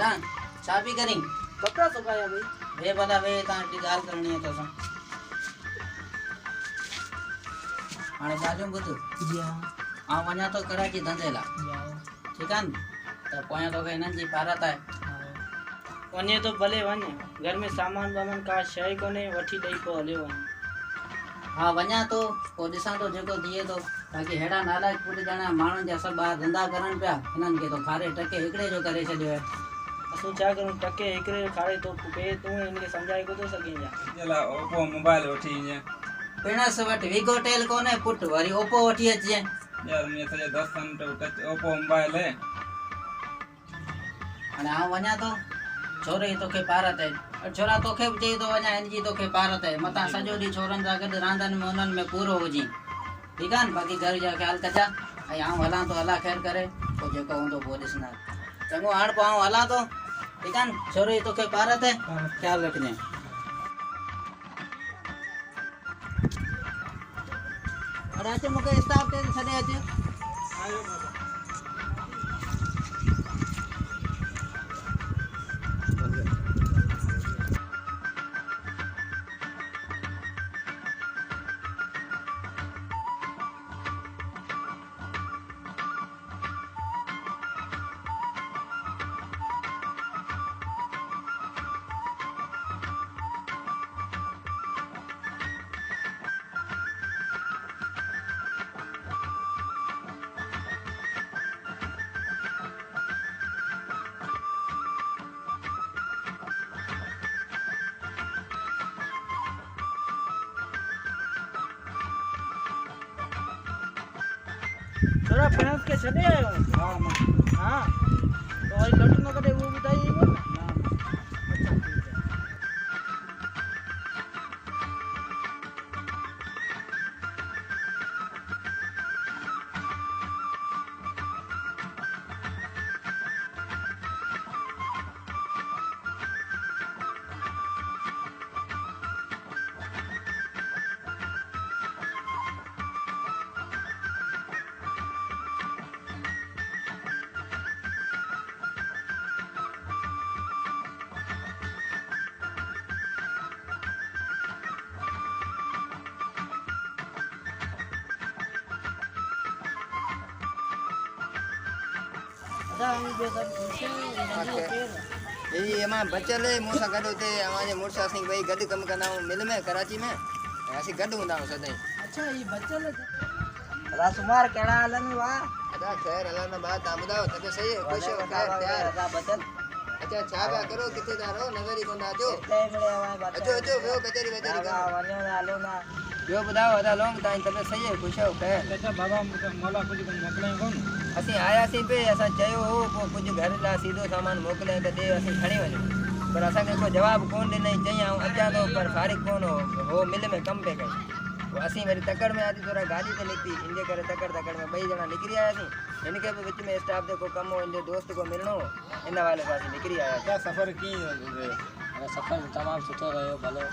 हेडा छा पी करी कपड़ा सुखाया भाई वे भला वे तव्हां हिकिड़ी ॻाल्हि करणी आहे तोसां हाणे ॻाल्हियूं ॿुध आउं वञा थो कराची धंधे लाइ ठीकु आहे न त पोयां तोखे हिननि जी पारत आहे वने तो भले वन घर में सामान वामान का शइ कोने वठी ॾेई पोइ हलियो वञे हा वञा थो पोइ ॾिसां थो जेको थिए थो बाक़ी हेड़ा नालायक पुट ॼणा माण्हुनि जा सभु ॿार धंधा करनि पिया हिननि खे तो खारे टके हिकिड़े जो करे छॾियो आहे असूं छा करूं टके हिकिड़े खाड़े तो पे तूं हिनखे सम्झाए कोन थो सघीं या चला ओप्पो मोबाइल वठी ईअं पिणस वटि विगो टेल कोन्हे पुट वरी ओप्पो वठी अचे यार मुंहिंजे सॼे दोस्तनि वटि टच ओप्पो मोबाइल आहे हाणे आउं वञा थो छोरे जी तोखे पारत आहे छोरा तोखे बि चई थो वञा हिन जी तोखे पारत आहे मथां सॼो ॾींहुं छोरनि सां गॾु रांदनि में उन्हनि में पूरो हुजी ठीकु आहे न बाक़ी घर जो ख़्यालु कजां ऐं आउं हलां थो अलाह ख़ैरु करे पोइ जेको हूंदो पोइ ॾिसंदा चङो हाणे पोइ आउं हलां थो ठीकु आहे न छोरे जी तोखे पारत आहे ख़्यालु रखजांइ अरे अच मूंखे स्टाफ ते छॾे अच आयो बाबा छोरा फ्रेंड्स के छॾे आयो हा मां हाँ तो वरी लट न करे वो ॿुधाई कोन अच्छा ठीक है यही एमा बचल है मूसा गड उते हमारे मुर्शा सिंह भाई गड कम कंदा मिल में कराची में ऐसे गड हुंदा सदाई अच्छा ये बचल अदा सुमार कहिड़ा हलनि वाह अदा खैर अल्लाह ने बात आमदा तबे सही है खुश हो खैर तैयार अदा बचल अच्छा छा बा करो किथे जा रहो नगरी कोन अचो हिते मिले आवां बचल अचो अचो वियो कचेरी वचेरी हा वञो ना हलो ना यो बुधाओ अदा लोंग ताई तबे सही है खुश हो खैर अच्छा बाबा मुझे मोला कुछ मोकलाए कोन असी आया सी पे असा चयो हो को कुछ घर ला सीधो सामान मोकले त दे असी खणी वञो पर असा के को जवाब कोन ॾिनई चई आऊं अचा तो पर फारिग कोन हो मिल में कम पे कई वो असी वरी तकड़ में आती थोड़ा गाड़ी ते निकती इनके करे तकड़ में बई जना निकरी आया थी इनके भी विच में स्टाफ दे को कम हो इनके दोस्त को मिलनो इन वाले पास निकरी आया क्या सफ़र की सफ़र तमामु सुठो रहियो भलो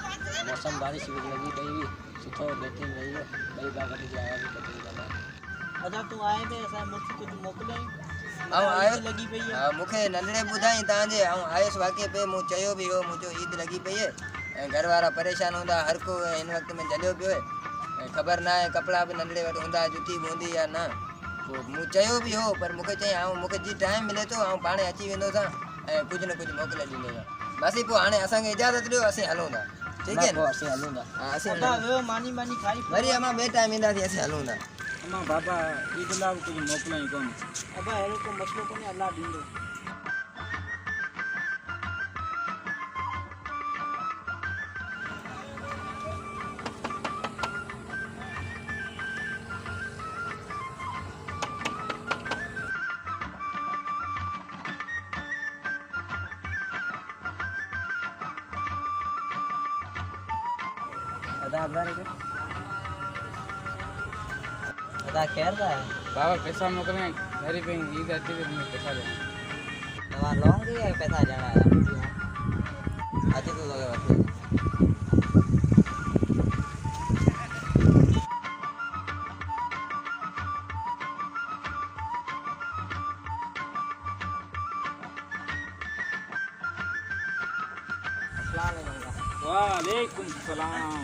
मौसम बारिश बि लॻी पई हुई सुठो बेहतरीन रही ॿई बार गॾिजी आया बि कॾहिं अच्छा तू आए थे ऐसा मुझे कुछ मोकलाए आऊं आयो लगी पई है हां मुखे नंढड़े बुधाई तांजे आऊं आयुस वाके पे मु चयो भी हो मुझो ईद लगी पई है घर वाला परेशान हुंदा हर को इन वक्त में जलियो पियो है खबर ना है कपड़ा भी नंढड़े वट हुंदा जुती बूंदी या ना तो मु चयो भी हो पर मुखे चई आऊं मुखे जी टाइम मिले तो आऊं पाणे अची वेंदो सा कुछ न कुछ मोकले दींदो बस पो हाने असा के इजाजत दियो असी हलूंदा ठीक है पोइ असीं हलूं था हां असी अच्छा वो मानी मानी खाई वरी अमा बे टाइम इंदा थी असी हलूंदा अम्मा बाबा ईद लाइ कुछ मोकलाई कोन अब हेरो को मसलो कोने अल्लाह दींदो अदा अब्बारे के अदा खैर दा बाबा पैसा मोकलाए घरी पे ईद अची तो मैं पैसा दे तवा लोंगी है पैसा जाना है आज तो लगे वठी वालेकुम सलाम।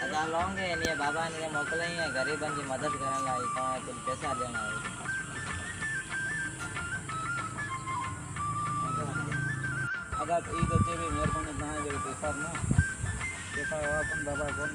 अदा लोगे ने बाबा ने मोकलाई है गरीबन की मदद करन लाई तो कुछ पैसा देना है। अदा ईद अचे भी मेहरबानी ना है पैसा ना पैसा अपन बाबा कोन